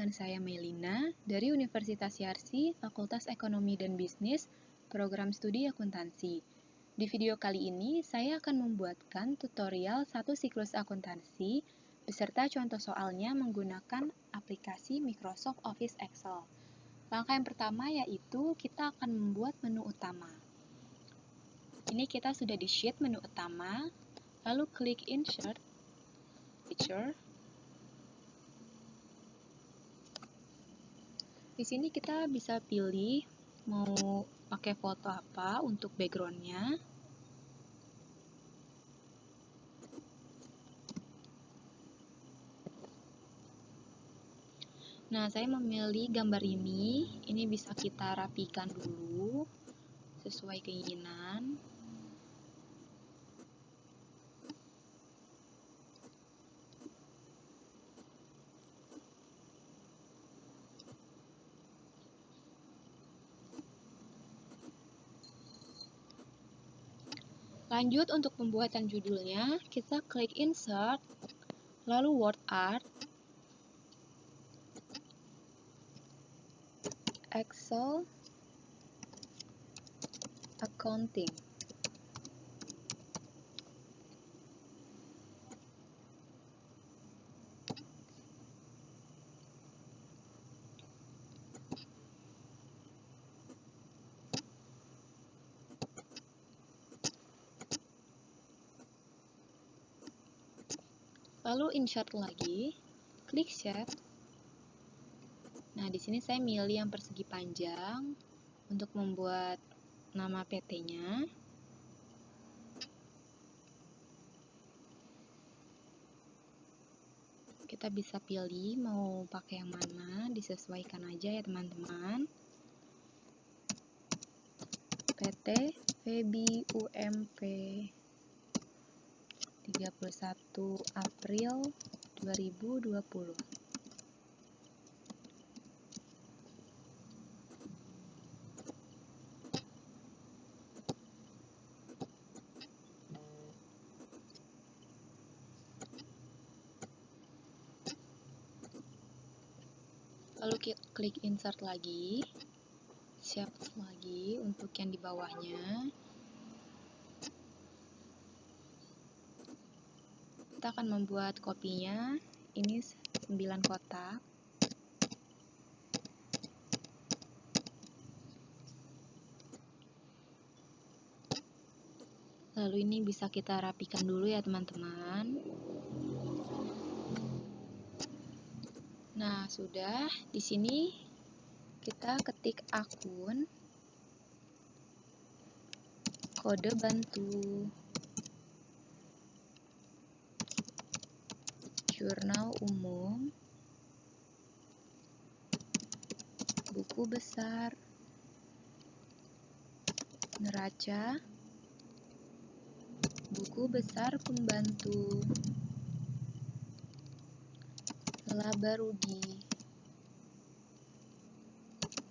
dengan saya Melina dari Universitas Yarsi, Fakultas Ekonomi dan Bisnis, Program Studi Akuntansi. Di video kali ini, saya akan membuatkan tutorial satu siklus akuntansi beserta contoh soalnya menggunakan aplikasi Microsoft Office Excel. Langkah yang pertama yaitu kita akan membuat menu utama. Ini kita sudah di sheet menu utama, lalu klik Insert, Picture. Di sini kita bisa pilih mau pakai foto apa untuk background-nya. Nah, saya memilih gambar ini. Ini bisa kita rapikan dulu sesuai keinginan. Lanjut untuk pembuatan judulnya, kita klik Insert, lalu Word Art, Excel, Accounting. Lalu insert lagi, klik Shape. Nah, di sini saya milih yang persegi panjang untuk membuat nama PT-nya. Kita bisa pilih mau pakai yang mana, disesuaikan aja ya teman-teman. PT Febi UMP 31 April 2020. Lalu klik insert lagi, shift lagi untuk yang di bawahnya. Kita akan membuat kopinya, ini 9 kotak. Lalu ini bisa kita rapikan dulu ya teman-teman. Nah, sudah. Di sini kita ketik akun, kode bantu, jurnal umum, buku besar, neraca, buku besar pembantu, laba rugi,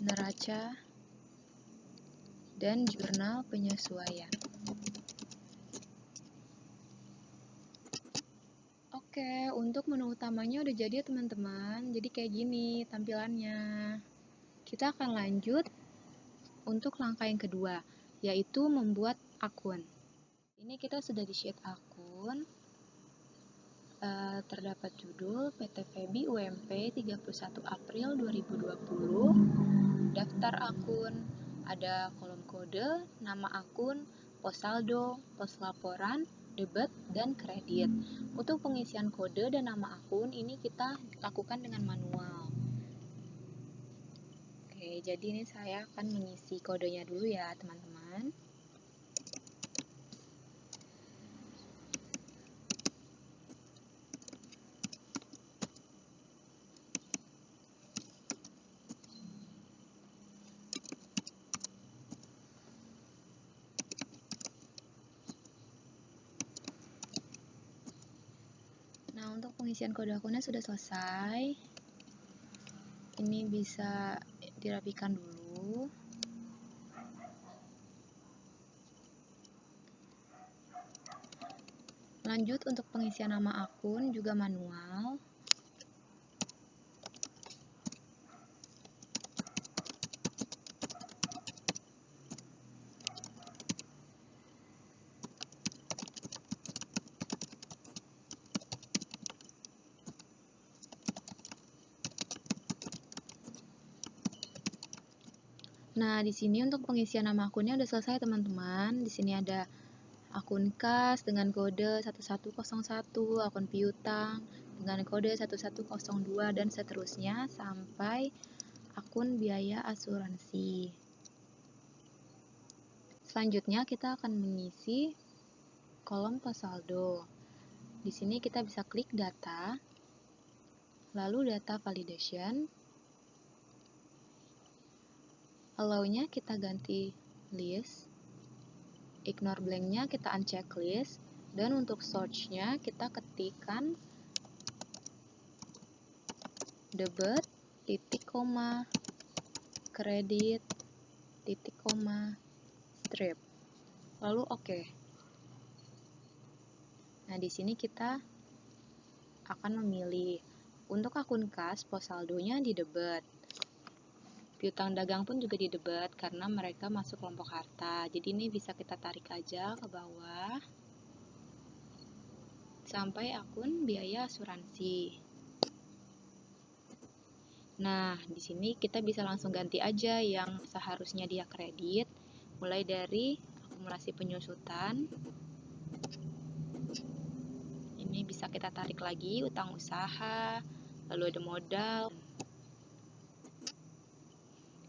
neraca, dan jurnal penyesuaian. Oke, untuk menu utamanya udah jadi ya teman-teman. Jadi kayak gini tampilannya. Kita akan lanjut untuk langkah yang kedua, yaitu membuat akun. Ini kita sudah di sheet akun. Terdapat judul PT Febi UMP 31 April 2020. Daftar akun, ada kolom kode, nama akun, pos saldo, pos laporan, debit, dan kredit. Untuk pengisian kode dan nama akun ini kita lakukan dengan manual. Oke, jadi ini saya akan mengisi kodenya dulu ya teman-teman. Nah, untuk pengisian kode akunnya sudah selesai. Ini bisa dirapikan dulu. Lanjut untuk pengisian nama akun juga manual. Nah, di sini untuk pengisian nama akunnya udah selesai, teman-teman. Di sini ada akun kas dengan kode 1101, akun piutang dengan kode 1102, dan seterusnya sampai akun biaya asuransi. Selanjutnya kita akan mengisi kolom pos saldo. Di sini kita bisa klik data, lalu data validation. Allow-nya kita ganti list, ignore blank-nya kita uncheck list, dan untuk search-nya kita ketikkan debit, titik koma, kredit, titik koma, strip, lalu oke. Nah, di sini kita akan memilih untuk akun kas, pos saldonya di debit. Piutang dagang pun juga di debit karena mereka masuk kelompok harta. Jadi ini bisa kita tarik aja ke bawah sampai akun biaya asuransi. Nah, di sini kita bisa langsung ganti aja yang seharusnya dia kredit, mulai dari akumulasi penyusutan. Ini bisa kita tarik lagi utang usaha, lalu ada modal.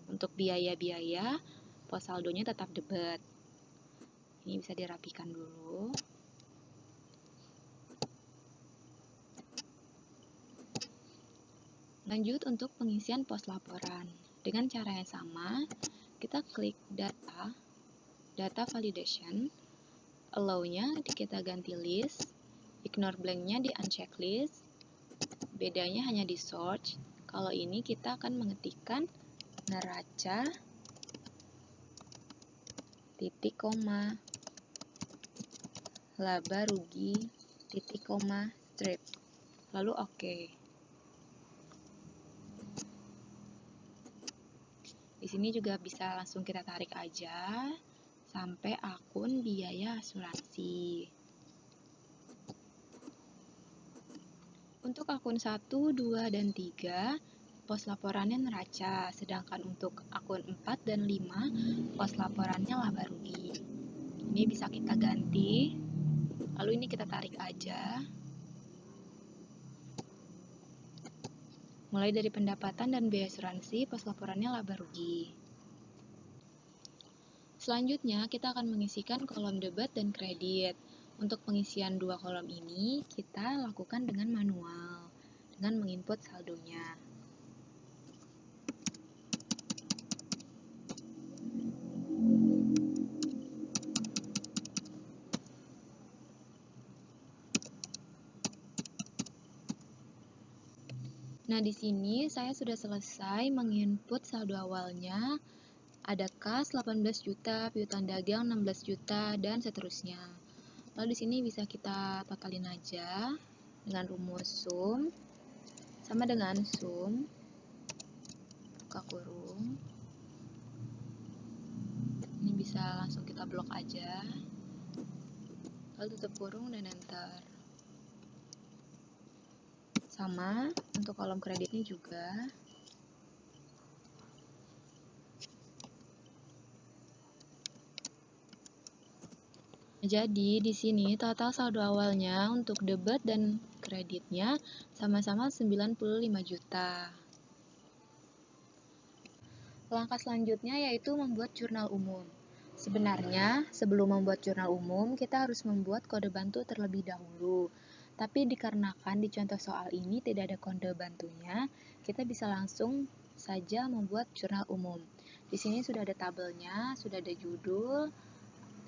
Untuk biaya-biaya, pos saldonya tetap debit. Ini bisa dirapikan dulu. Lanjut untuk pengisian pos laporan. Dengan cara yang sama, kita klik data, data validation, allow-nya kita ganti list, ignore blank-nya di uncheck list, bedanya hanya di search. Kalau ini kita akan mengetikkan neraca, titik koma, laba rugi, titik koma, strip, lalu oke. Di sini juga bisa langsung kita tarik aja sampai akun biaya asuransi. Untuk akun 1, 2, dan 3, pos laporannya neraca, sedangkan untuk akun 4 dan 5, pos laporannya laba rugi. Ini bisa kita ganti, lalu ini kita tarik aja. Mulai dari pendapatan dan biaya asuransi, pos laporannya laba rugi. Selanjutnya, kita akan mengisikan kolom debit dan kredit. Untuk pengisian dua kolom ini, kita lakukan dengan manual, dengan menginput saldonya. Nah, di sini saya sudah selesai menginput saldo awalnya. Ada kas 18 juta, piutang dagang 16 juta, dan seterusnya. Lalu di sini bisa kita totalin aja dengan rumus sum, sama dengan sum, buka kurung. Ini bisa langsung kita blok aja, lalu tutup kurung dan enter. Sama untuk kolom kreditnya juga. Jadi di sini total saldo awalnya untuk debit dan kreditnya sama-sama 95 juta. Langkah selanjutnya yaitu membuat jurnal umum. Sebenarnya, sebelum membuat jurnal umum, kita harus membuat kode bantu terlebih dahulu. Tapi dikarenakan di contoh soal ini tidak ada kode bantunya, kita bisa langsung saja membuat jurnal umum. Di sini sudah ada tabelnya, sudah ada judul,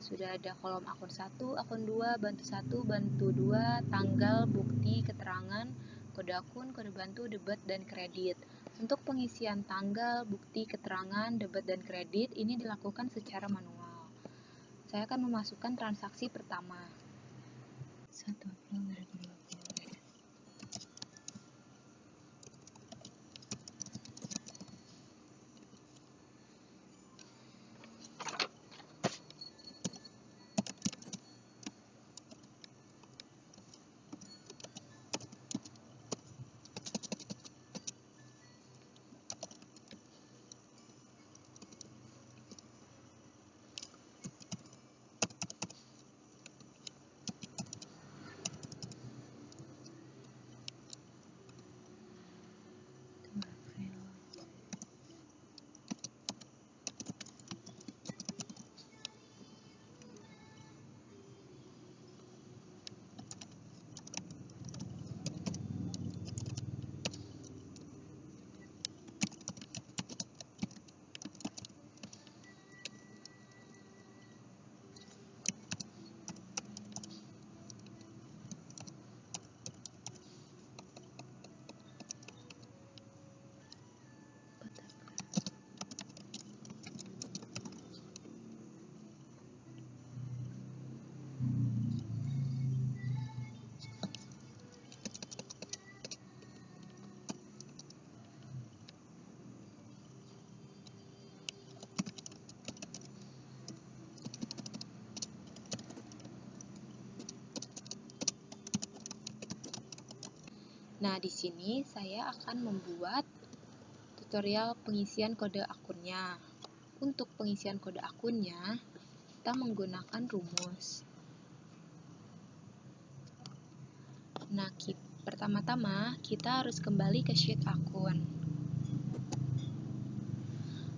sudah ada kolom akun 1, akun 2, bantu 1, bantu 2, tanggal, bukti, keterangan, kode akun, kode bantu, debit, dan kredit. Untuk pengisian tanggal, bukti, keterangan, debit, dan kredit ini dilakukan secara manual. Saya akan memasukkan transaksi pertama. 1 April 2020. Nah, di sini saya akan membuat tutorial pengisian kode akunnya. Untuk pengisian kode akunnya, kita menggunakan rumus. Nah, pertama-tama kita harus kembali ke sheet akun.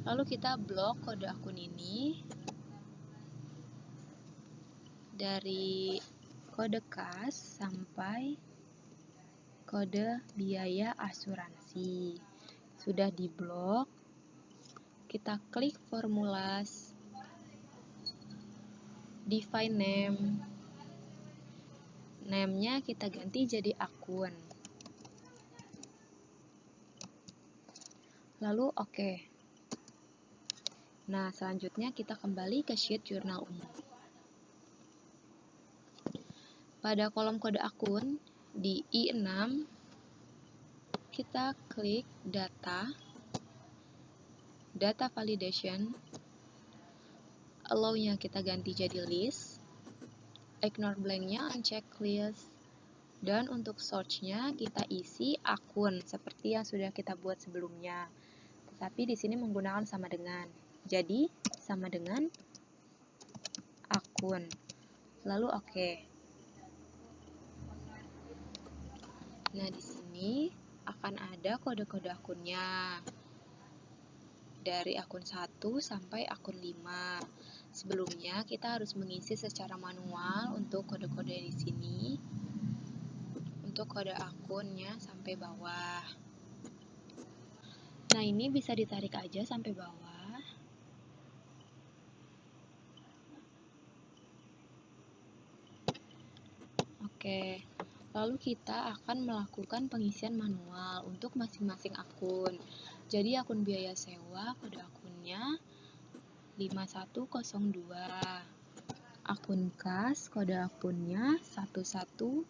Lalu kita blok kode akun ini dari kode kas sampai kode biaya asuransi. Sudah diblok, kita klik formulas, define name. Name-nya kita ganti jadi akun. Lalu oke. Nah, selanjutnya kita kembali ke sheet jurnal umum. Pada kolom kode akun, di I6, kita klik data validation, allow-nya kita ganti jadi list, ignore blank-nya uncheck list, dan untuk search-nya kita isi akun seperti yang sudah kita buat sebelumnya. Tetapi di sini menggunakan sama dengan. Jadi, sama dengan akun. Lalu oke. Nah, di sini akan ada kode-kode akunnya. Dari akun 1 sampai akun 5. Sebelumnya kita harus mengisi secara manual untuk kode-kode di sini. Untuk kode akunnya sampai bawah. Nah, ini bisa ditarik aja sampai bawah. Oke, lalu kita akan melakukan pengisian manual untuk masing-masing akun. Jadi akun biaya sewa, kode akunnya 5102. Akun kas, kode akunnya 1101.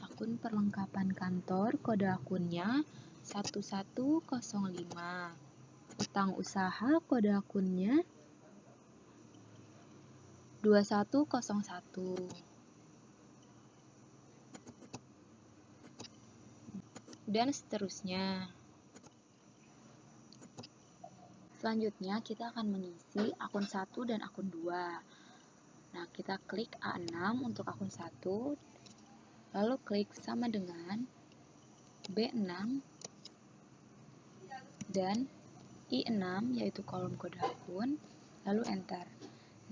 Akun perlengkapan kantor, kode akunnya 1105. Utang usaha, kode akunnya 2101. Dan seterusnya. Selanjutnya kita akan mengisi akun 1 dan akun 2. Nah, kita klik A6 untuk akun 1, lalu klik sama dengan B6 dan I6 yaitu kolom kode akun, lalu enter.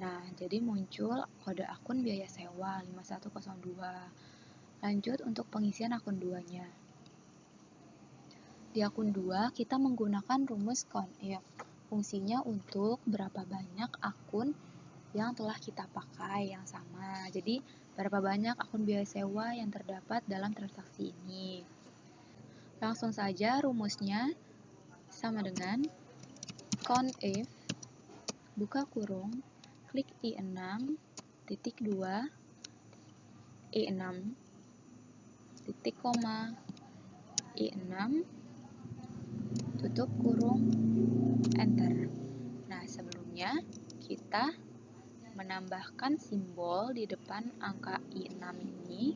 Nah, jadi muncul kode akun biaya sewa 5102. Lanjut untuk pengisian akun 2-nya. Di akun 2 kita menggunakan rumus COUNT-IF. Fungsinya untuk berapa banyak akun yang telah kita pakai yang sama. Jadi, berapa banyak akun biaya sewa yang terdapat dalam transaksi ini. Langsung saja rumusnya sama dengan COUNT-IF, buka kurung, klik I6, titik 2, I6, titik koma, I6, tutup kurung, enter. Nah, sebelumnya kita menambahkan simbol di depan angka I6 ini.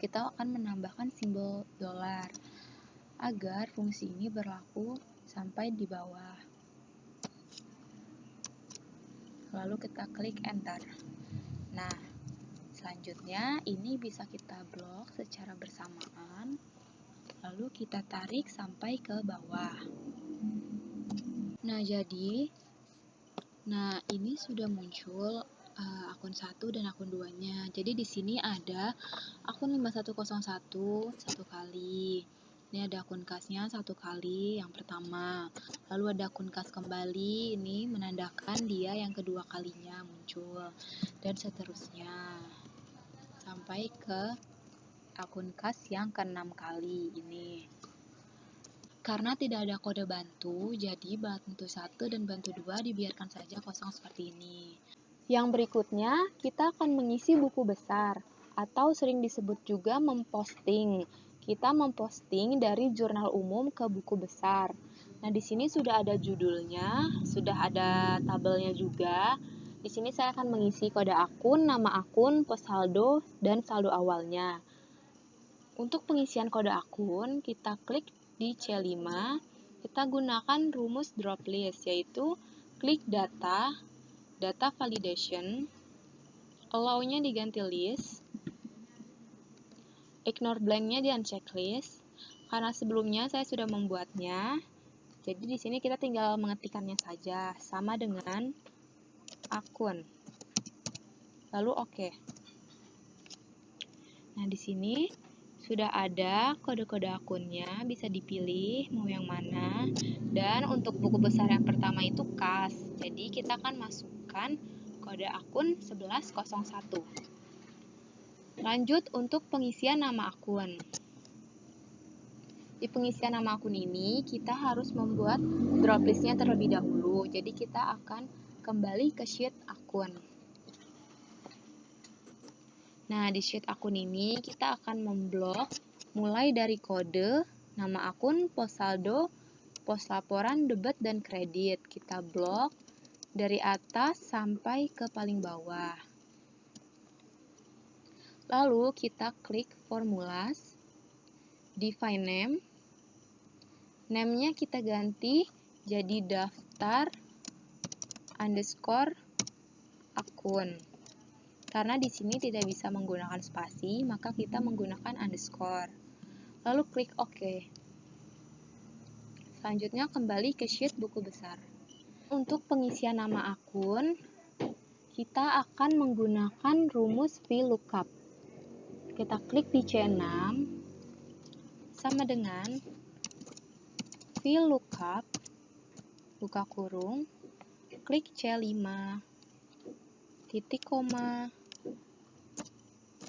Kita akan menambahkan simbol dolar agar fungsi ini berlaku sampai di bawah. Lalu kita klik enter. Nah, selanjutnya ini bisa kita blok secara bersamaan. Lalu kita tarik sampai ke bawah. Nah, ini sudah muncul akun 1 dan akun 2-nya. Jadi di sini ada akun 5101 1 kali. Ini ada akun kasnya 1 kali yang pertama. Lalu ada akun kas kembali, ini menandakan dia yang kedua kalinya muncul. Dan seterusnya. Sampai ke akun kas yang ke-6 kali ini. Karena tidak ada kode bantu, jadi bantu 1 dan bantu 2 dibiarkan saja kosong seperti ini. Yang berikutnya, kita akan mengisi buku besar, atau sering disebut juga memposting. Kita memposting dari jurnal umum ke buku besar. Nah, di sini sudah ada judulnya, sudah ada tabelnya juga. Di sini saya akan mengisi kode akun, nama akun, pos saldo, dan saldo awalnya. Untuk pengisian kode akun, kita klik di C5, kita gunakan rumus drop list, yaitu klik data, data validation, allow-nya diganti list, ignore blank-nya di uncheck list, karena sebelumnya saya sudah membuatnya, jadi di sini kita tinggal mengetikkannya saja, sama dengan akun. Lalu oke. Nah, di sini sudah ada kode-kode akunnya, bisa dipilih mau yang mana. Dan untuk buku besar yang pertama itu kas. Jadi kita akan masukkan kode akun 1101. Lanjut untuk pengisian nama akun. Di pengisian nama akun ini kita harus membuat drop list-nya terlebih dahulu. Jadi kita akan kembali ke sheet akun. Nah, di sheet akun ini kita akan memblok mulai dari kode, nama akun, pos saldo, pos laporan, debit, dan kredit. Kita blok dari atas sampai ke paling bawah. Lalu kita klik formulas, define name. Name-nya kita ganti jadi daftar underscore akun. Karena di sini tidak bisa menggunakan spasi, maka kita menggunakan underscore. Lalu klik OK. Selanjutnya kembali ke sheet buku besar. Untuk pengisian nama akun, kita akan menggunakan rumus VLOOKUP. Kita klik di C6, sama dengan VLOOKUP, buka kurung, klik C5, titik koma,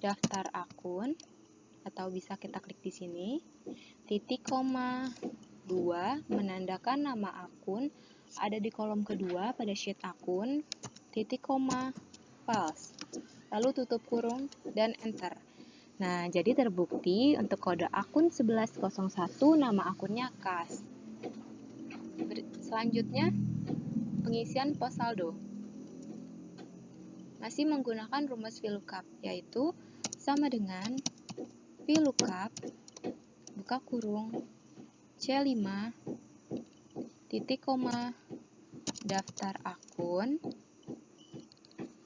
daftar akun, atau bisa kita klik di sini, titik koma, 2, menandakan nama akun ada di kolom kedua pada sheet akun, titik koma, false. Lalu tutup kurung dan enter. Nah, jadi terbukti untuk kode akun 1101 nama akunnya kas. Selanjutnya, pengisian pos saldo. Masih menggunakan rumus VLOOKUP, yaitu sama dengan VLOOKUP, buka kurung, C5, titik koma, daftar akun,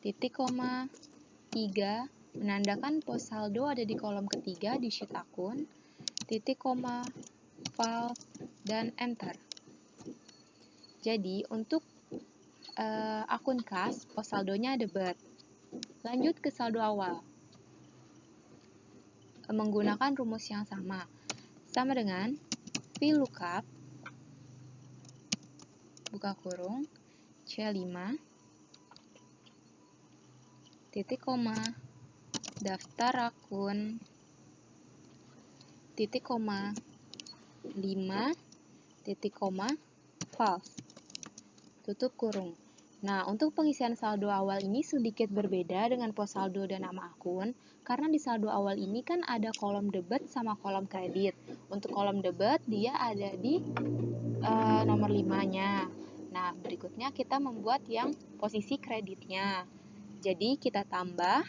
titik koma, 3, menandakan pos saldo ada di kolom ketiga di sheet akun, titik koma, false, dan enter. Jadi, untuk akun kas, pos saldonya debit. Lanjut ke saldo awal. Menggunakan rumus yang sama dengan VLOOKUP, buka kurung, C5, titik koma, daftar akun, titik koma, 5, titik koma, false, tutup kurung. Nah, untuk pengisian saldo awal ini sedikit berbeda dengan pos saldo dan nama akun, karena di saldo awal ini kan ada kolom debit sama kolom kredit. Untuk kolom debit, dia ada di nomor 5-nya. Nah, berikutnya kita membuat yang posisi kreditnya. Jadi, kita tambah,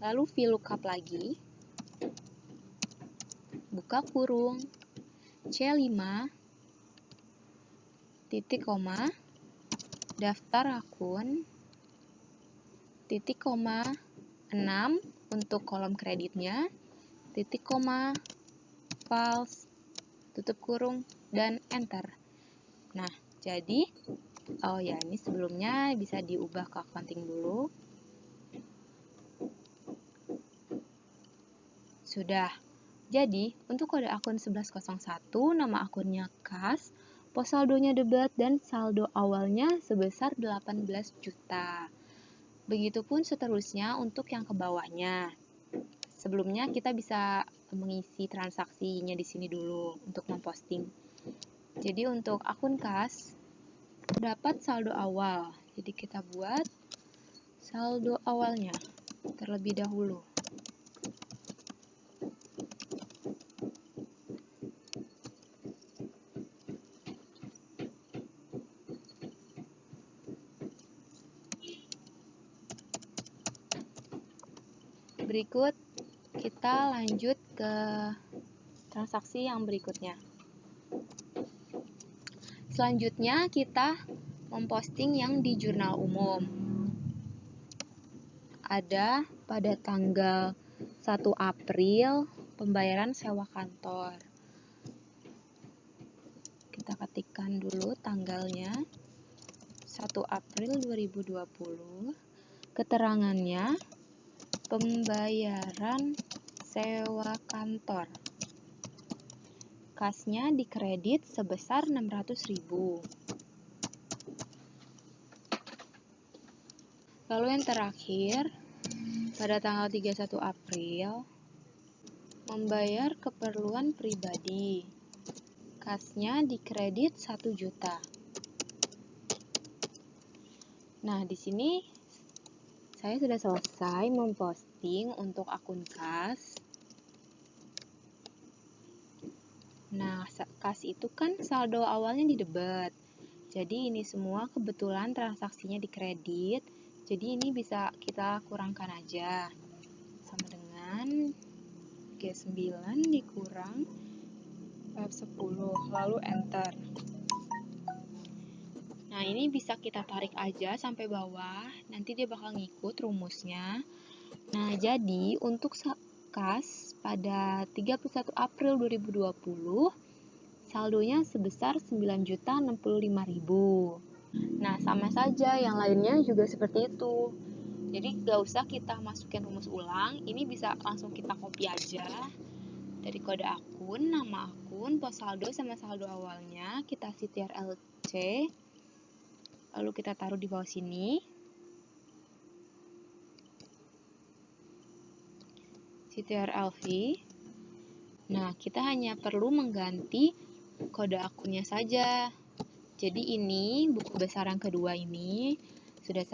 lalu VLOOKUP lagi, buka kurung, C5, titik koma, daftar akun, titik koma, 6 untuk kolom kreditnya, titik koma, false, tutup kurung, dan enter. Nah, jadi, ini sebelumnya bisa diubah ke accounting dulu. Sudah. Jadi, untuk kode akun 1101, nama akunnya kas, pos saldonya debit, dan saldo awalnya sebesar 18 juta. Begitupun seterusnya untuk yang ke bawahnya. Sebelumnya kita bisa mengisi transaksinya di sini dulu untuk memposting. Jadi untuk akun kas, dapat saldo awal. Jadi kita buat saldo awalnya terlebih dahulu. Berikut kita lanjut ke transaksi yang berikutnya. Selanjutnya kita memposting yang di jurnal umum. Ada pada tanggal 1 April pembayaran sewa kantor. Kita ketikkan dulu tanggalnya, 1 April 2020. Keterangannya, pembayaran sewa kantor. Kasnya dikredit sebesar 600.000. Lalu yang terakhir, pada tanggal 31 April, membayar keperluan pribadi. Kasnya dikredit 1 juta. Nah, di sini saya sudah selesai memposting untuk akun kas. Nah, kas itu kan saldo awalnya di debit. Jadi ini semua kebetulan transaksinya di kredit. Jadi ini bisa kita kurangkan aja. Sama dengan G9 dikurang F10, lalu enter. Nah, ini bisa kita tarik aja sampai bawah, nanti dia bakal ngikut rumusnya. Nah, jadi untuk kas pada 31 April 2020, saldonya sebesar 9.065.000. Nah, sama saja, yang lainnya juga seperti itu. Jadi, gak usah kita masukin rumus ulang, ini bisa langsung kita copy aja. Dari kode akun, nama akun, pos saldo sama saldo awalnya, kita ctrl LC, lalu kita taruh di bawah sini. ctrl V. Nah, kita hanya perlu mengganti kode akunnya saja. Jadi ini buku besar yang kedua ini sudah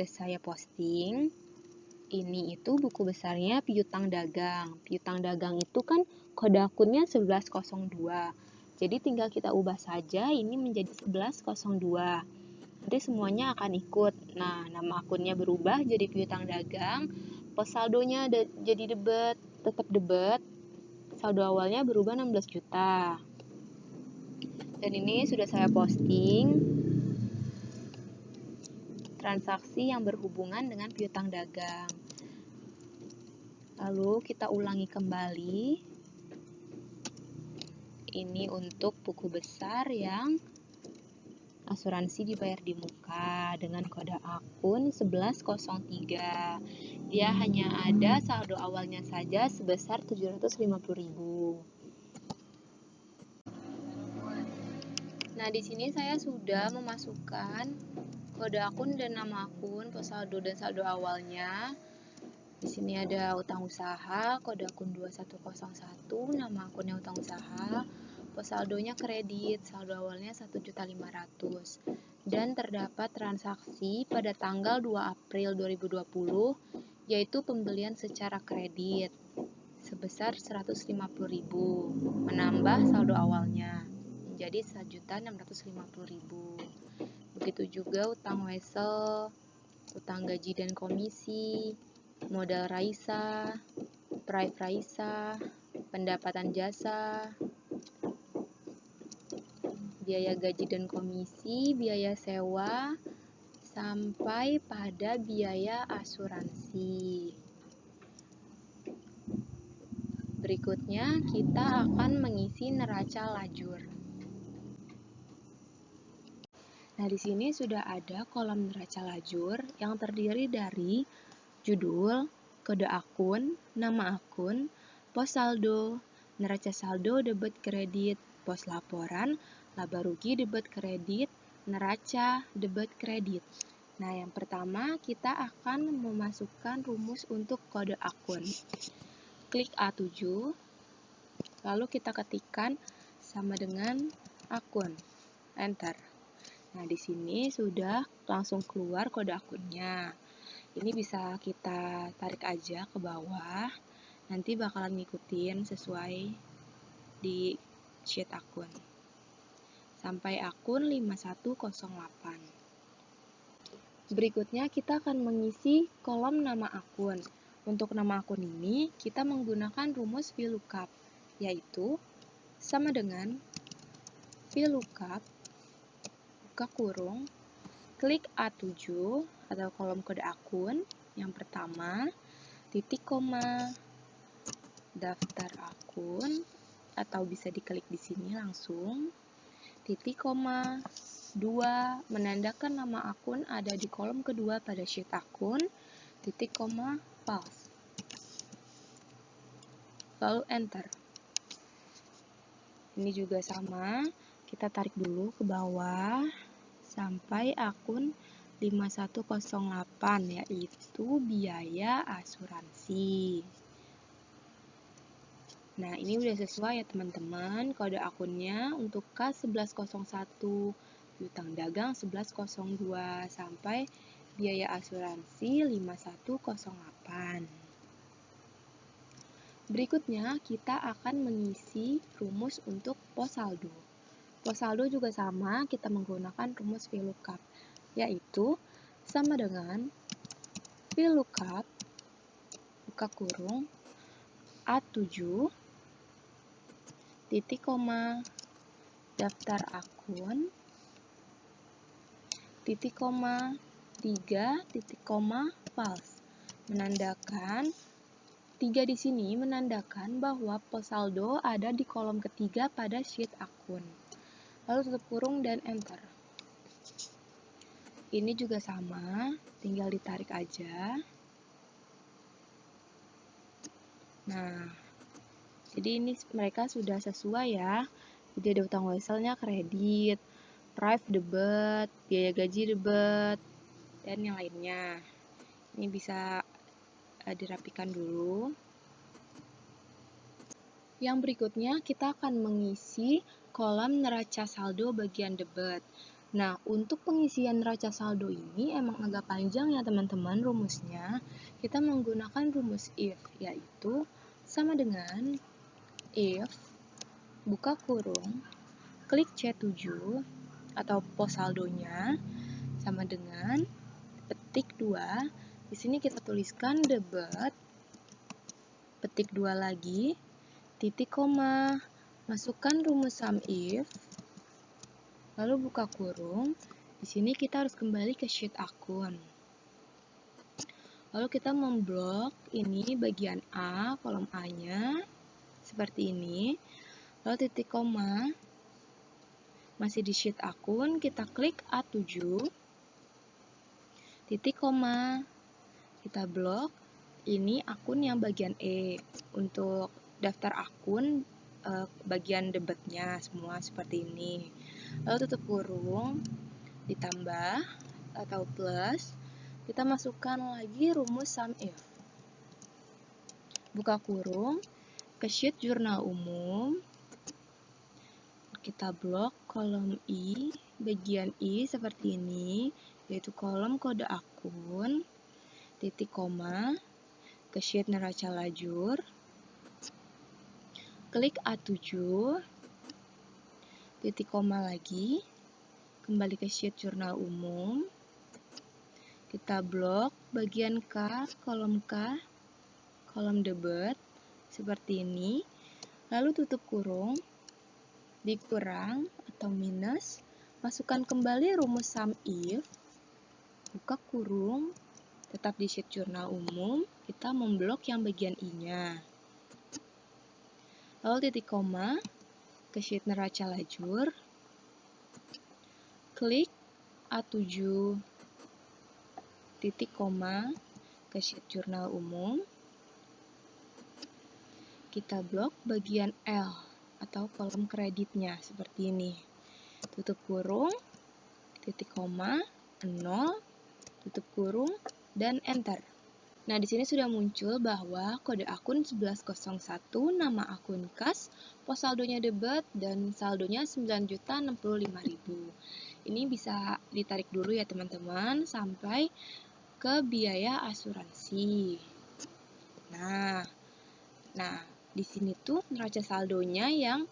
saya posting. Ini itu buku besarnya piutang dagang. Piutang dagang itu kan kode akunnya 1102. Jadi tinggal kita ubah saja ini menjadi 1102. Nanti semuanya akan ikut. Nah, nama akunnya berubah jadi piutang dagang. Pos saldonya jadi debit, tetap debit. Saldo awalnya berubah 16 juta. Dan ini sudah saya posting transaksi yang berhubungan dengan piutang dagang. Lalu kita ulangi kembali. Ini untuk buku besar yang asuransi dibayar di muka dengan kode akun 1103. Dia hanya ada saldo awalnya saja sebesar 750.000. Nah, di sini saya sudah memasukkan kode akun dan nama akun, pos saldo dan saldo awalnya. Di sini ada utang usaha, kode akun 2101, nama akunnya utang usaha, pos saldonya kredit, saldo awalnya 1.500.000. Dan terdapat transaksi pada tanggal 2 April 2020, yaitu pembelian secara kredit sebesar 150.000, menambah saldo awalnya menjadi 1.650.000. Begitu juga utang wesel, utang gaji dan komisi, modal Raisa, Prive Raisa, pendapatan jasa, biaya gaji dan komisi, biaya sewa, sampai pada biaya asuransi. Berikutnya, kita akan mengisi neraca lajur. Nah, di sini sudah ada kolom neraca lajur yang terdiri dari judul, kode akun, nama akun, pos saldo, neraca saldo debit kredit, pos laporan, laba rugi debit kredit, neraca debit kredit. Nah, yang pertama kita akan memasukkan rumus untuk kode akun. Klik A7, lalu kita ketikkan sama dengan akun, enter. Nah, di sini sudah langsung keluar kode akunnya. Ini bisa kita tarik aja ke bawah, nanti bakalan ngikutin sesuai di sheet akun. Sampai akun 5108. Berikutnya kita akan mengisi kolom nama akun. Untuk nama akun ini, kita menggunakan rumus VLOOKUP, yaitu sama dengan VLOOKUP, buka kurung, klik A7 atau kolom kode akun, yang pertama, titik koma, daftar akun, atau bisa diklik di sini langsung, titik koma, 2, menandakan nama akun ada di kolom kedua pada sheet akun, titik koma, false. Lalu enter. Ini juga sama, kita tarik dulu ke bawah sampai akun 5108, yaitu biaya asuransi. Nah, ini udah sesuai ya teman-teman, kode akunnya untuk K1101, piutang dagang 1102, sampai biaya asuransi 5108. Berikutnya, kita akan mengisi rumus untuk pos saldo. Pos saldo juga sama, kita menggunakan rumus VLOOKUP, yaitu sama dengan VLOOKUP, buka kurung, A7, titik koma, daftar akun, titik koma, 3, titik koma, false. Menandakan 3 di sini menandakan bahwa pos saldo ada di kolom ketiga pada sheet akun. Lalu tutup kurung dan enter. Ini juga sama, tinggal ditarik aja. Nah, jadi ini mereka sudah sesuai ya. Jadi ada utang weselnya kredit, prive debit, biaya gaji debit, dan yang lainnya. Ini bisa dirapikan dulu. Yang berikutnya kita akan mengisi kolom neraca saldo bagian debit. Nah, untuk pengisian neraca saldo ini emang agak panjang ya teman-teman rumusnya. Kita menggunakan rumus if, yaitu sama dengan if, buka kurung, klik C7 atau pos saldonya, sama dengan petik 2. Di sini kita tuliskan debit, petik 2 lagi, titik koma, masukkan rumus sum if, lalu buka kurung. Di sini kita harus kembali ke sheet akun. Lalu kita memblok ini bagian A, kolom A-nya, seperti ini. Lalu titik koma, masih di sheet akun, kita klik A7, titik koma, kita blok, ini akun yang bagian E. Untuk daftar akun, bagian debitnya semua seperti ini. Lalu tutup kurung, ditambah atau plus, kita masukkan lagi rumus sum if. Buka kurung, ke sheet jurnal umum, kita blok kolom I, bagian I seperti ini, yaitu kolom kode akun, titik koma, ke sheet neraca lajur, klik A7, titik koma lagi, kembali ke sheet jurnal umum, kita blok bagian K, kolom debit, seperti ini, lalu tutup kurung, dikurang atau minus, masukkan kembali rumus sum if, buka kurung, tetap di sheet jurnal umum, kita memblok yang bagian I-nya. Lalu titik koma, ke sheet neraca lajur, klik A7, titik koma, ke sheet jurnal umum, kita blok bagian L atau kolom kreditnya seperti ini. Tutup kurung, titik koma, 0, tutup kurung, dan enter. Nah, di sini sudah muncul bahwa kode akun 1101, nama akun kas, pos saldonya debit, dan saldonya 9.065.000. Ini bisa ditarik dulu ya teman-teman, sampai ke biaya asuransi. Nah, di sini tuh neraca saldonya yang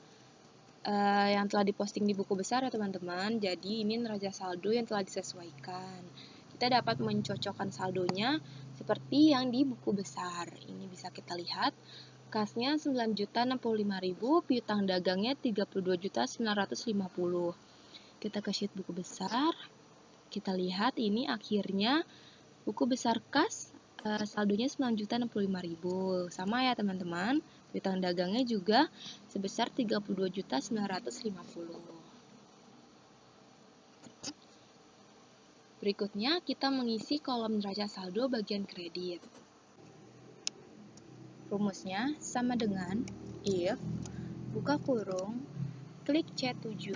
telah diposting di buku besar ya teman-teman. Jadi ini neraca saldo yang telah disesuaikan. kita dapat mencocokkan saldonya seperti yang di buku besar. Ini bisa kita lihat, kasnya 9.065.000, piutang dagangnya 32.950. Kita ke sheet buku besar, kita lihat ini akhirnya buku besar kas saldonya 9.065.000. Sama ya teman-teman, piutang dagangnya juga sebesar 32.950. Berikutnya kita mengisi kolom neraca saldo bagian kredit. Rumusnya sama dengan if buka kurung klik C7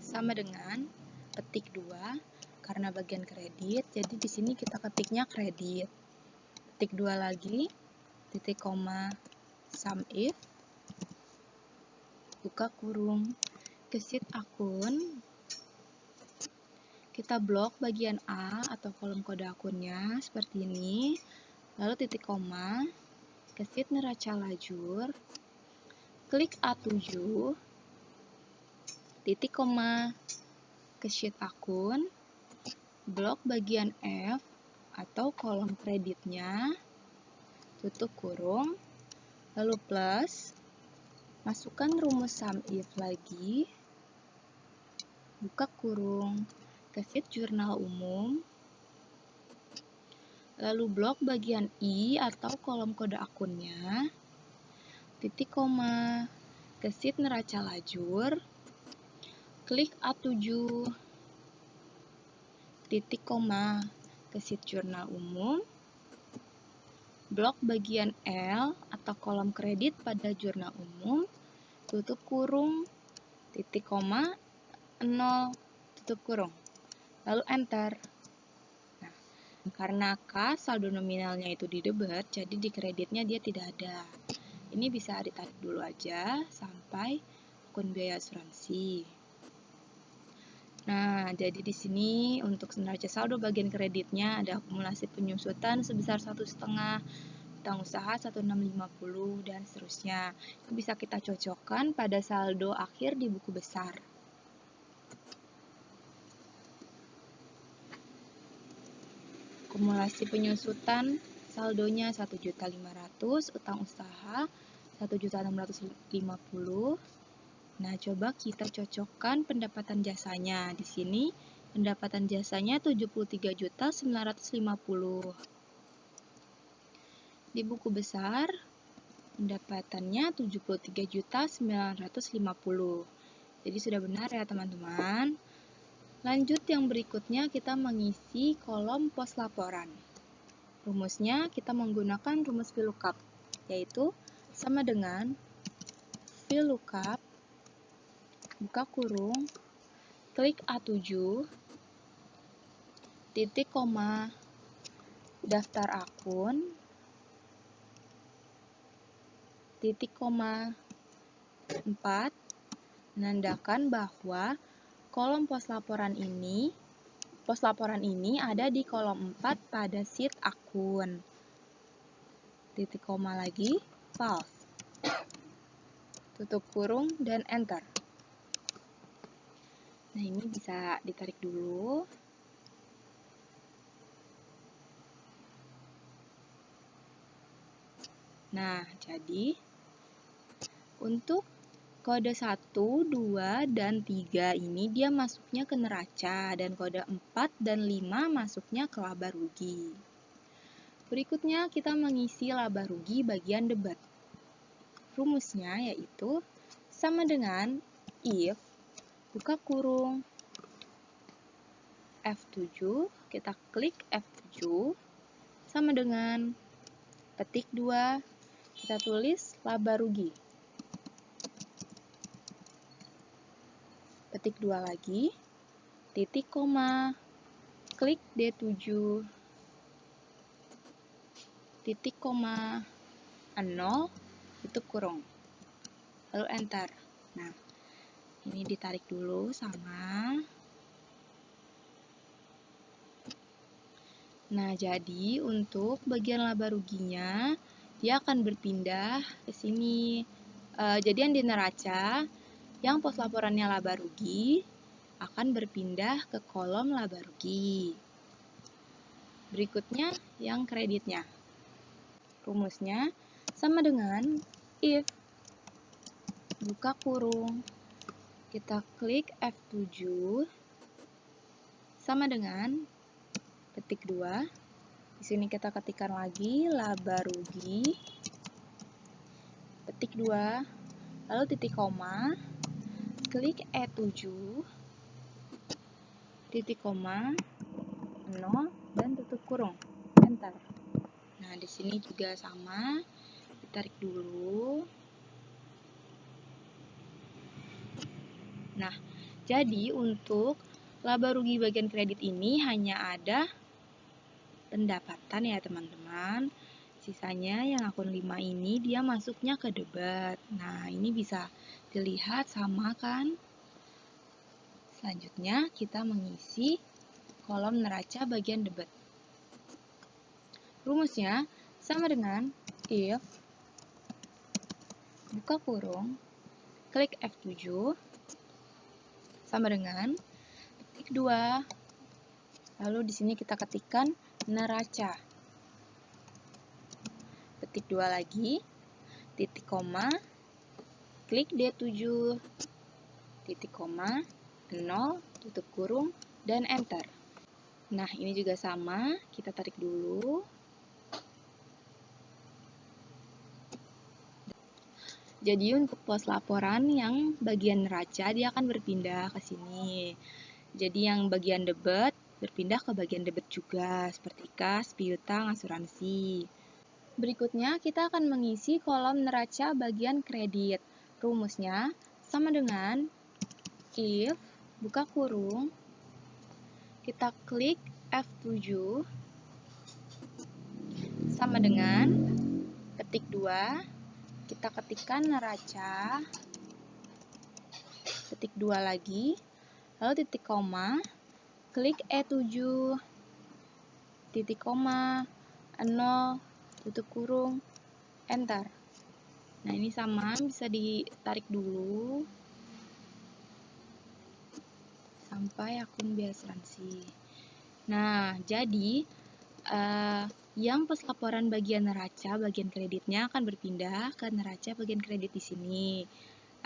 sama dengan petik 2 karena bagian kredit, jadi di sini kita ketiknya kredit. Petik 2 lagi, titik koma, sum if, buka kurung, ke sheet akun, kita blok bagian A atau kolom kode akunnya seperti ini, lalu titik koma, ke sheet neraca lajur, klik A7, titik koma, ke sheet akun, blok bagian F atau kolom kreditnya, tutup kurung, lalu plus, masukkan rumus sum if lagi, buka kurung, ke sheet jurnal umum, lalu blok bagian I atau kolom kode akunnya, titik koma, ke sheet neraca lajur, klik A7, titik koma, ke sheet jurnal umum, blok bagian L atau kolom kredit pada jurnal umum, tutup kurung, titik koma, 0, tutup kurung, lalu enter. Nah, karena kas saldo nominalnya itu di debit, jadi di kreditnya dia tidak ada. Ini bisa ditarik dulu aja sampai akun biaya asuransi. Nah, jadi di sini untuk neraca saldo bagian kreditnya ada akumulasi penyusutan sebesar 1,5, utang usaha 1.650 dan seterusnya. Itu bisa kita cocokkan pada saldo akhir di buku besar. Akumulasi penyusutan saldonya 1.500.000, utang usaha 1.650. Nah, coba kita cocokkan pendapatan jasanya. Di sini pendapatan jasanya 73.950. Di buku besar pendapatannya 73.950. Jadi sudah benar ya teman-teman. Lanjut yang berikutnya kita mengisi kolom pos laporan. Rumusnya kita menggunakan rumus VLOOKUP, yaitu sama dengan VLOOKUP, buka kurung, klik A7, titik koma, daftar akun, titik koma, 4, menandakan bahwa kolom pos laporan ini ada di kolom 4 pada sheet akun. Titik koma lagi, false. Tutup kurung dan enter. Nah, ini bisa ditarik dulu. Nah, jadi untuk kode 1, 2, dan 3 ini dia masuknya ke neraca, dan kode 4 dan 5 masuknya ke laba rugi. Berikutnya kita mengisi laba rugi bagian debit. Rumusnya yaitu sama dengan if, buka kurung, F7, kita klik F7, sama dengan petik 2, kita tulis laba rugi. Petik 2 lagi, titik koma, klik D7, titik koma, 0, tutup kurung, lalu enter. Nah, ini ditarik dulu sama. Nah, jadi untuk bagian laba ruginya, dia akan berpindah ke sini. Jadi yang di neraca, yang pos laporannya laba rugi, akan berpindah ke kolom laba rugi. Berikutnya yang kreditnya. Rumusnya sama dengan if, buka kurung, kita klik F7, sama dengan petik 2. Di sini kita ketikkan lagi laba rugi, petik 2, lalu titik koma, klik E7, titik koma, 0, dan tutup kurung, enter. Nah, di sini juga sama, ditarik dulu. Nah, jadi untuk laba rugi bagian kredit ini hanya ada pendapatan ya teman-teman. Sisanya yang akun 5 ini dia masuknya ke debit. Nah, ini bisa dilihat sama kan? Selanjutnya kita mengisi kolom neraca bagian debit. Rumusnya sama dengan if, buka kurung, klik F7, sama dengan petik 2. Lalu di sini kita ketikkan neraca. Petik 2 lagi, titik koma, klik D7, titik koma, 0, tutup kurung, dan enter. Nah, ini juga sama, kita tarik dulu. Jadi untuk pos laporan yang bagian neraca dia akan berpindah ke sini. Jadi yang bagian debit berpindah ke bagian debit juga, seperti kas, piutang, asuransi. Berikutnya kita akan mengisi kolom neraca bagian kredit. Rumusnya sama dengan if, buka kurung, kita klik F7, sama dengan petik 2, kita ketikkan neraca, petik 2 lagi, lalu titik koma, klik E7, titik koma, 0, tutup kurung, enter. Nah, ini sama, bisa ditarik dulu sampai akun biaya asuransi. Nah, jadi yang pos laporan bagian neraca, bagian kreditnya akan berpindah ke neraca bagian kredit di sini.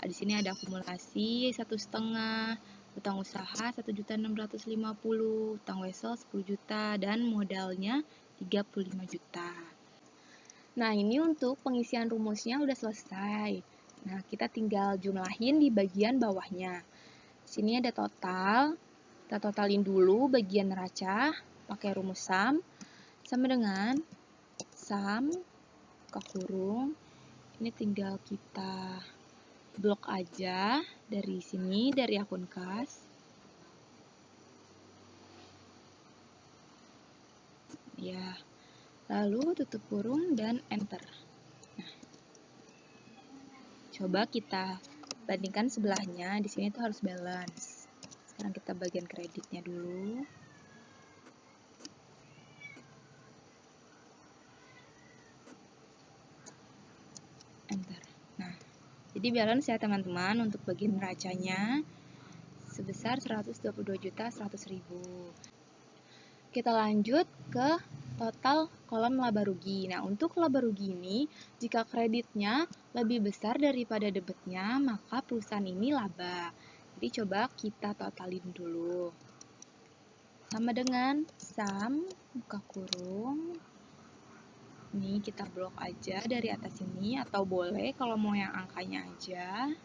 Nah, di sini ada akumulasi 1,5, utang usaha 1.650.000, utang wesel 10 juta, dan modalnya 35 juta. Nah, ini untuk pengisian rumusnya udah selesai. Nah, kita tinggal jumlahin di bagian bawahnya. Di sini ada total. Kita totalin dulu bagian neraca pakai rumus SUM. Sama dengan SUM, buka kurung, ini tinggal kita blok aja dari sini, dari akun kas. Ya, lalu tutup kurung dan enter. Nah, coba kita bandingkan sebelahnya, di sini tuh harus balance. Sekarang kita bagian kreditnya dulu. Enter. Nah, jadi balance ya teman-teman untuk bagian neracanya sebesar 122.100.000. Kita lanjut ke total kolom laba rugi. Nah, untuk laba rugi ini, jika kreditnya lebih besar daripada debitnya, maka perusahaan ini laba. Jadi coba kita totalin dulu. Sama dengan SUM, buka kurung, ini kita blok aja dari atas ini, atau boleh kalau mau yang angkanya aja.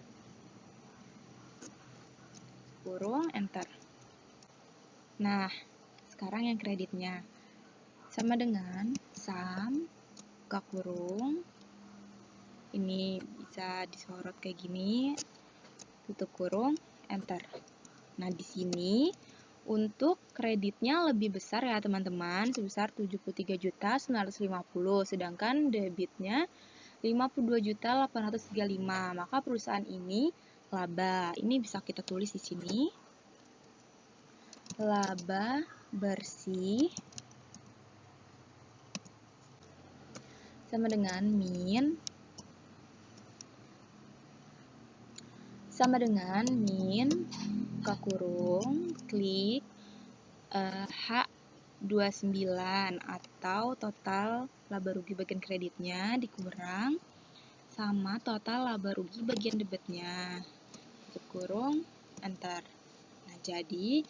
Kurung, enter. Nah, sekarang yang kreditnya. Sama dengan SUM, buka kurung, ini bisa disorot kayak gini, tutup kurung, enter. Nah, di sini untuk kreditnya lebih besar ya teman-teman, sebesar 73.950, sedangkan debitnya 52.835. Maka perusahaan ini laba. Ini bisa kita tulis di sini. Laba bersih sama dengan min buka kurung, klik H 29 atau total laba rugi bagian kreditnya dikurang sama total laba rugi bagian debitnya. Tutup kurung, enter. Nah, jadi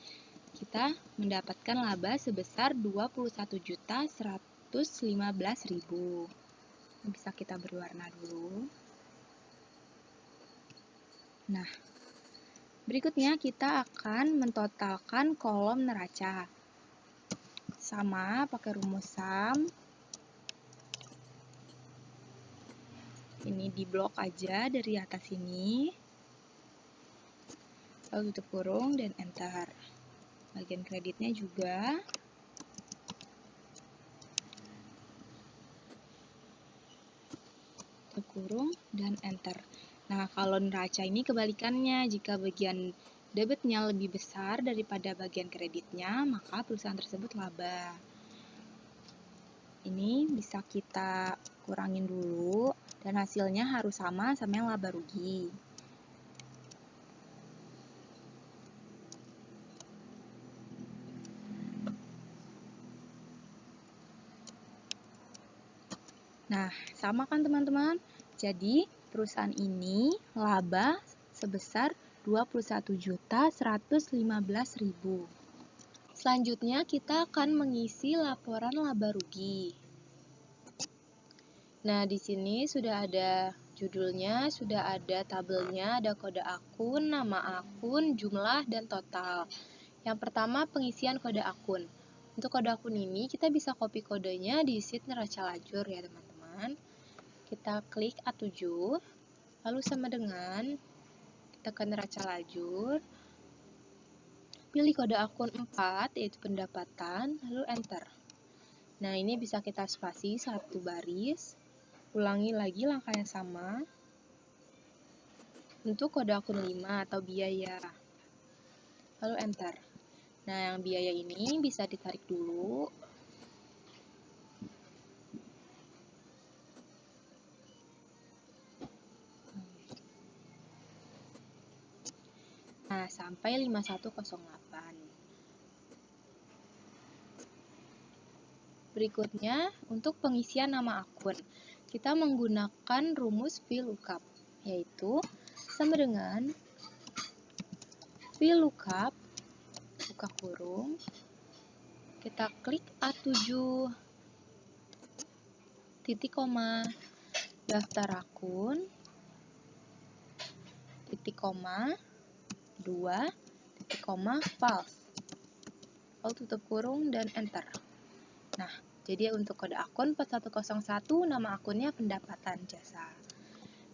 kita mendapatkan laba sebesar 21.115.000. Bisa kita berwarna dulu. Nah, berikutnya kita akan mentotalkan kolom neraca. Sama pakai rumus SUM. Ini di blok aja dari atas ini. Lalu tutup kurung dan enter. Bagian kreditnya juga. Tutup kurung dan enter. Nah, kalau neraca ini kebalikannya, jika bagian debitnya lebih besar daripada bagian kreditnya, maka perusahaan tersebut laba. Ini bisa kita kurangin dulu, dan hasilnya harus sama yang laba rugi. Nah, sama kan teman-teman? Jadi, perusahaan ini laba sebesar 21.115.000. Selanjutnya, kita akan mengisi laporan laba rugi. Nah, di sini sudah ada judulnya, sudah ada tabelnya, ada kode akun, nama akun, jumlah, dan total. Yang pertama, pengisian kode akun. Untuk kode akun ini, kita bisa copy kodenya di sheet neraca lajur ya teman-teman. Kita klik A7, lalu sama dengan tekan neraca lajur, pilih kode akun 4, yaitu pendapatan, lalu enter. Nah, ini bisa kita spasi satu baris, ulangi lagi langkah yang sama. Untuk kode akun 5 atau biaya, lalu enter. Nah, yang biaya ini bisa ditarik dulu. Nah, sampai 5108. Berikutnya, untuk pengisian nama akun, kita menggunakan rumus VLOOKUP, yaitu sama dengan VLOOKUP, buka kurung, kita klik A7, titik koma, daftar akun, titik koma, 2, titik koma, false. Lalu tutup kurung dan enter. Nah, jadi untuk kode akun 4101, nama akunnya pendapatan jasa.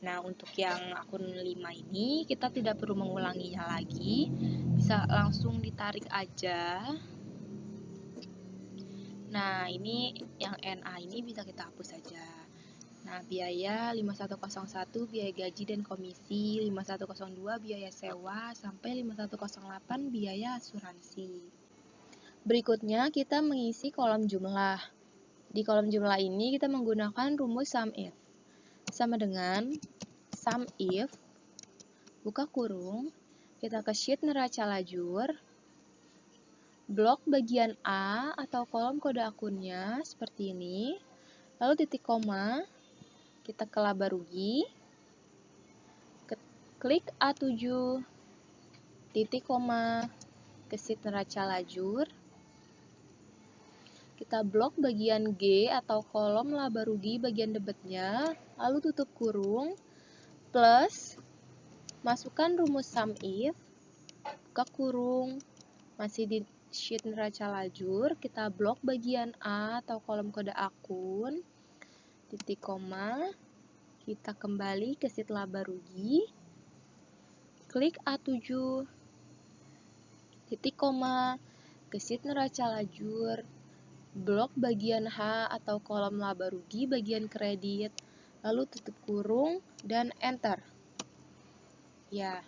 Nah, untuk yang akun 5 ini, kita tidak perlu mengulanginya lagi. Bisa langsung ditarik aja. Nah, ini yang NA ini bisa kita hapus saja. Nah, biaya 5101 biaya gaji dan komisi, 5102 biaya sewa, sampai 5108 biaya asuransi. Berikutnya, kita mengisi kolom jumlah. Di kolom jumlah ini kita menggunakan rumus SUMIF. Sama dengan SUMIF, buka kurung, kita ke sheet neraca lajur, blok bagian A atau kolom kode akunnya seperti ini, lalu titik koma, kita ke laba rugi, klik A7, titik koma, ke sheet neraca lajur, kita blok bagian G atau kolom laba rugi bagian debitnya, lalu tutup kurung, plus, masukkan rumus SUMIF, buka kurung, masih di sheet neraca lajur, kita blok bagian A atau kolom kode akun, titik koma, kita kembali ke sheet laba rugi, klik A7, titik koma, ke sheet neraca lajur, blok bagian H atau kolom laba rugi bagian kredit, lalu tutup kurung dan enter. Ya,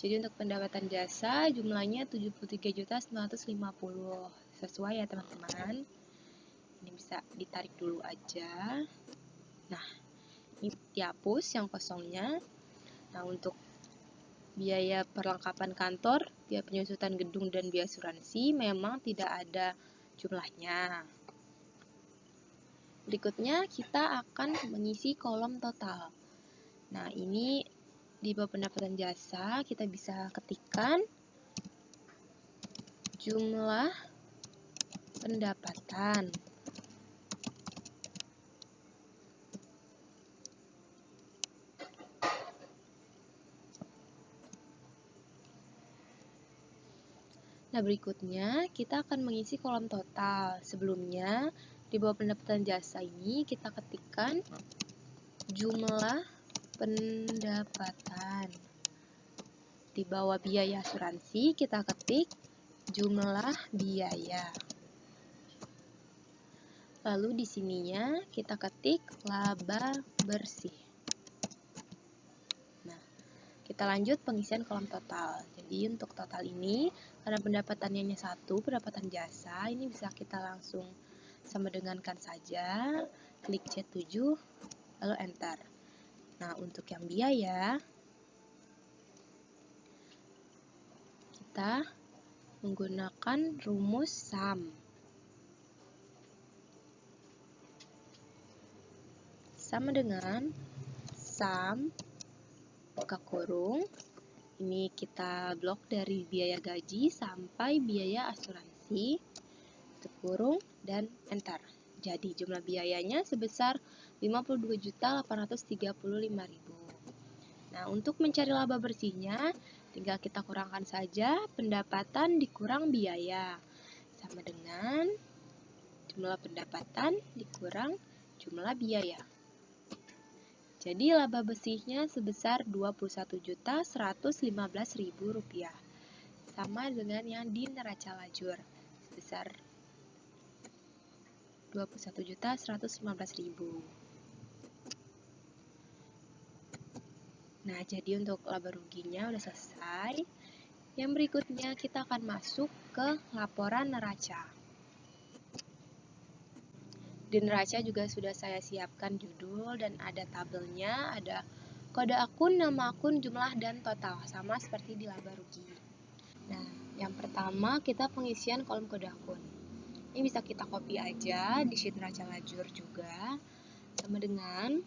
jadi untuk pendapatan jasa jumlahnya 73.950. Sesuai ya teman-teman. Ini bisa ditarik dulu aja. Nah, ini dihapus yang kosongnya. Nah, untuk biaya perlengkapan kantor, biaya penyusutan gedung dan biaya asuransi memang tidak ada jumlahnya. Berikutnya kita akan mengisi kolom total. Nah, ini di bawah pendapatan jasa kita bisa ketikkan jumlah pendapatan. Nah, berikutnya kita akan mengisi kolom total. Sebelumnya, di bawah pendapatan jasa ini kita ketikkan jumlah pendapatan. Di bawah biaya asuransi kita ketik jumlah biaya. Lalu di sininya kita ketik laba bersih. Nah, kita lanjut pengisian kolom total. Jadi untuk total ini, karena pendapatannya hanya 1, pendapatan jasa, ini bisa kita langsung sama dengankan saja, klik C7, lalu enter. Nah, untuk yang biaya, kita menggunakan rumus SUM. Sama dengan SUM, buka kurung, ini kita blok dari biaya gaji sampai biaya asuransi, tutup kurung, dan enter. Jadi jumlah biayanya sebesar 52.835.000. Nah, untuk mencari laba bersihnya, tinggal kita kurangkan saja pendapatan dikurang biaya. Sama dengan jumlah pendapatan dikurang jumlah biaya. Jadi laba bersihnya sebesar Rp21.115.000, sama dengan yang di neraca lajur sebesar Rp21.115.000. Nah, jadi untuk laba ruginya udah selesai. Yang berikutnya kita akan masuk ke laporan neraca. Di neraca juga sudah saya siapkan judul dan ada tabelnya, ada kode akun, nama akun, jumlah, dan total, sama seperti di laba rugi. Nah, yang pertama kita pengisian kolom kode akun. Ini bisa kita copy aja di sheet neraca lajur juga, sama dengan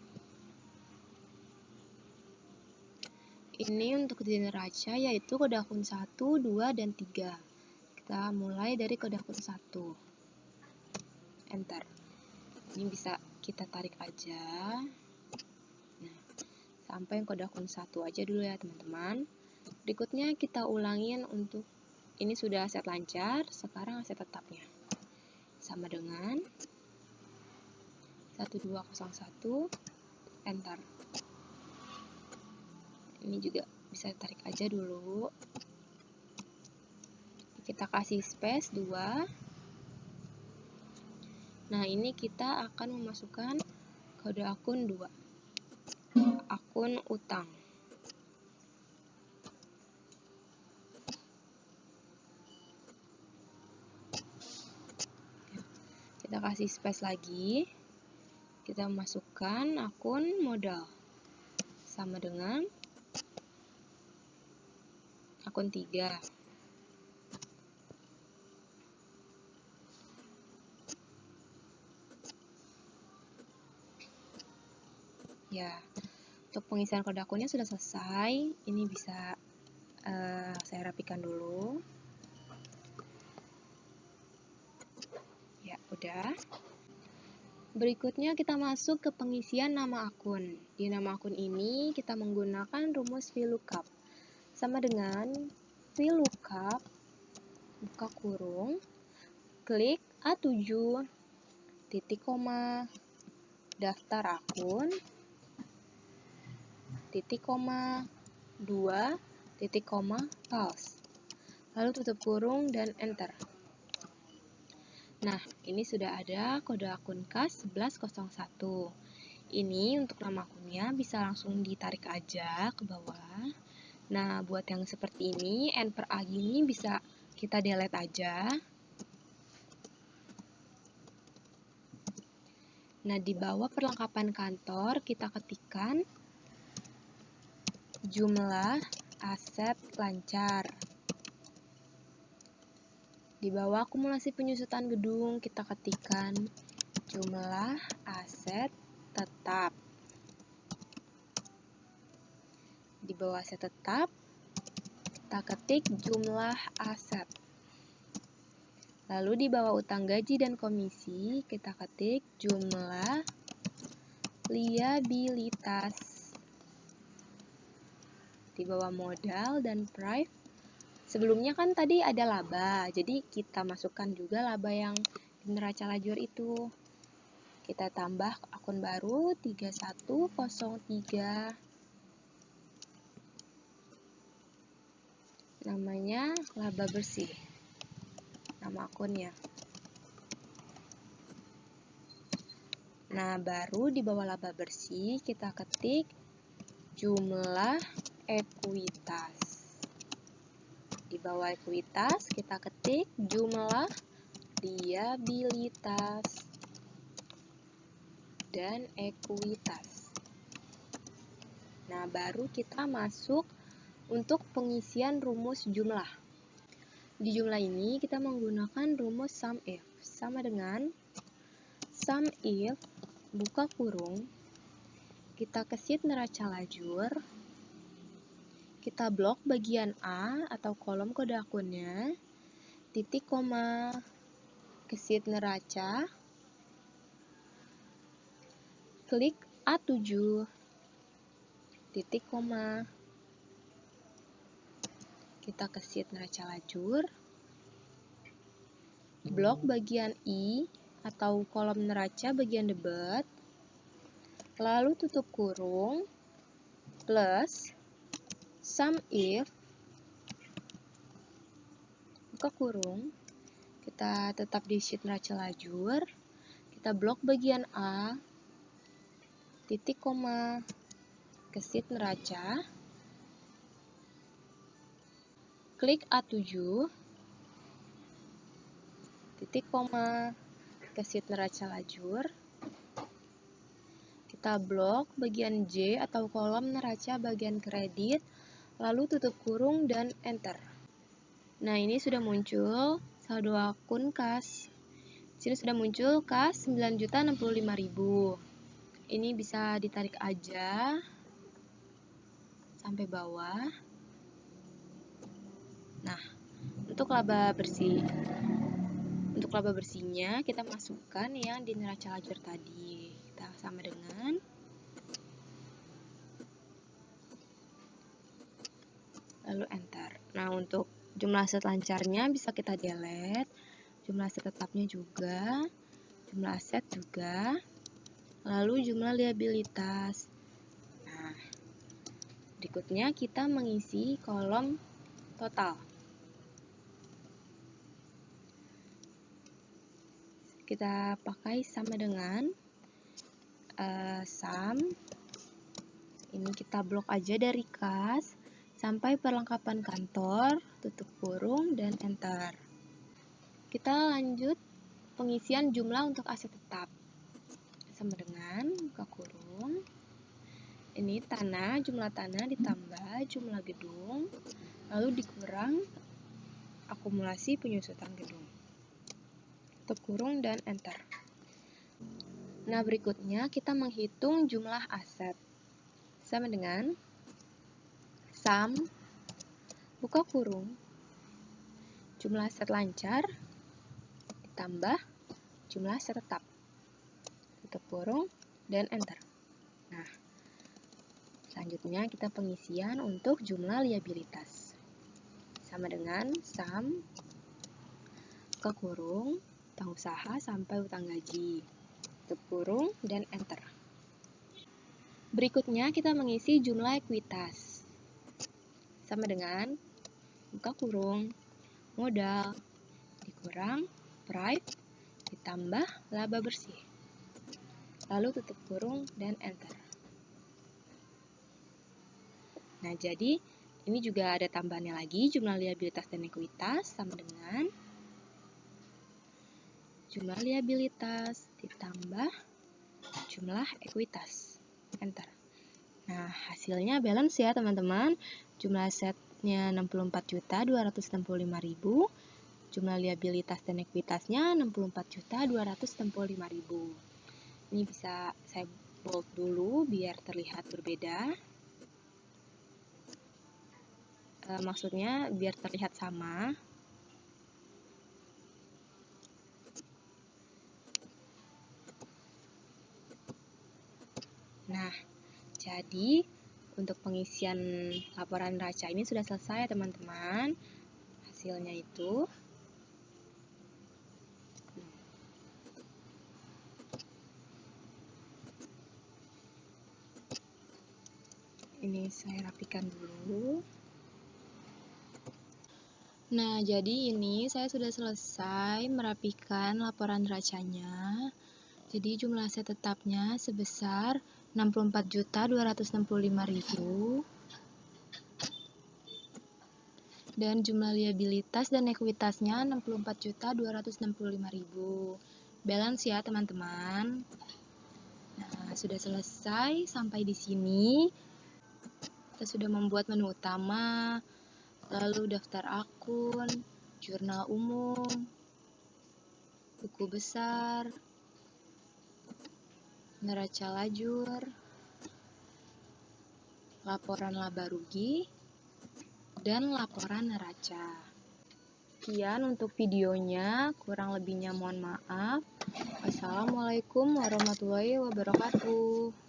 ini untuk di neraca yaitu kode akun 1, 2, dan 3. Kita mulai dari kode akun 1. Enter. Ini bisa kita tarik aja. Nah, sampai kode akun 1 aja dulu ya teman-teman. Berikutnya kita ulangin untuk ini sudah aset lancar, sekarang aset tetapnya. Sama dengan 1201, enter. Ini juga bisa tarik aja dulu. Kita kasih space 2. Nah, ini kita akan memasukkan kode akun 2. Akun utang. Kita kasih space lagi. Kita masukkan akun modal. Sama dengan akun 3. Ya, untuk pengisian kode akunnya sudah selesai. Ini bisa saya rapikan dulu. Ya, udah. Berikutnya kita masuk ke pengisian nama akun. Di nama akun ini kita menggunakan rumus VLOOKUP. Sama dengan VLOOKUP, buka kurung, klik A7, titik koma, daftar akun, titik koma, 2, titik koma, false. Lalu tutup kurung dan enter. Nah, ini sudah ada kode akun kas 1101. Ini untuk nama akunnya bisa langsung ditarik aja ke bawah. Nah, buat yang seperti ini, N per A gini bisa kita delete aja. Nah, di bawah perlengkapan kantor kita ketikkan jumlah aset lancar. Di bawah akumulasi penyusutan gedung, kita ketikkan jumlah aset tetap. Di bawah aset tetap, kita ketik jumlah aset. Lalu di bawah utang gaji dan komisi, kita ketik jumlah liabilitas. Di bawah modal dan price, sebelumnya kan tadi ada laba, jadi kita masukkan juga laba yang di neraca lajur itu. Kita tambah akun baru 3103. Namanya laba bersih. Nama akunnya. Nah, baru di bawah laba bersih kita ketik jumlah ekuitas. Di bawah ekuitas kita ketik jumlah liabilitas dan ekuitas. Nah, baru kita masuk untuk pengisian rumus jumlah. Di jumlah ini kita menggunakan rumus sum if, sama dengan sum if buka kurung, kita kesit neraca lajur, kita blok bagian A atau kolom kode akunnya, titik koma, kesit neraca, klik A7, titik koma, kita kesit neraca lajur, blok bagian I atau kolom neraca bagian debit, lalu tutup kurung, plus sum if, buka kurung, kita tetap di sheet neraca lajur, kita blok bagian A, titik koma, kesit neraca, klik A7, titik koma, kesit neraca lajur, kita blok bagian J atau kolom neraca bagian kredit, lalu tutup kurung dan enter. Nah, ini sudah muncul saldo akun kas. Sini sudah muncul kas 9.065.000. Ini bisa ditarik aja sampai bawah. Nah, untuk laba bersihnya kita masukkan yang di neraca lajur tadi. Kita sama dengan lalu enter. Nah, untuk jumlah aset lancarnya bisa kita delete, jumlah aset tetapnya juga, jumlah aset juga, lalu jumlah liabilitas. Nah, berikutnya kita mengisi kolom total. Kita pakai sama dengan sum. Ini kita blok aja dari kas sampai perlengkapan kantor, tutup kurung dan enter. Kita lanjut pengisian jumlah untuk aset tetap. Sama dengan buka kurung. Ini tanah, jumlah tanah ditambah jumlah gedung, lalu dikurang akumulasi penyusutan gedung. Tutup kurung dan enter. Nah, berikutnya kita menghitung jumlah aset. Sama dengan sum, buka kurung, jumlah aset lancar, ditambah jumlah aset tetap. Tutup kurung dan enter. Nah, selanjutnya kita pengisian untuk jumlah liabilitas. Sama dengan sum, buka kurung, utang usaha sampai utang gaji, tutup kurung, dan enter. Berikutnya kita mengisi jumlah ekuitas. Sama dengan buka kurung, modal, dikurang, price, ditambah laba bersih. Lalu tutup kurung dan enter. Nah, jadi ini juga ada tambahannya lagi, jumlah liabilitas dan ekuitas sama dengan jumlah liabilitas ditambah jumlah ekuitas. Enter. Nah, hasilnya balance ya teman-teman. Jumlah asetnya 64.265.000, Jumlah liabilitas dan ekuitasnya 64.265.000. Ini bisa saya bold dulu biar terlihat berbeda. Maksudnya biar terlihat sama. Nah, jadi untuk pengisian laporan neraca ini sudah selesai, teman-teman. Hasilnya itu ini saya rapikan dulu. Nah, jadi ini saya sudah selesai merapikan laporan neracanya. Jadi jumlah aset tetapnya sebesar 64.265.000 dan jumlah liabilitas dan ekuitasnya 64.265.000. Balance ya, teman-teman. Nah, sudah selesai sampai di sini. Kita sudah membuat menu utama, lalu daftar akun, jurnal umum, buku besar, neraca lajur, laporan laba rugi, dan laporan neraca. Sekian untuk videonya, kurang lebihnya mohon maaf. Wassalamualaikum warahmatullahi wabarakatuh.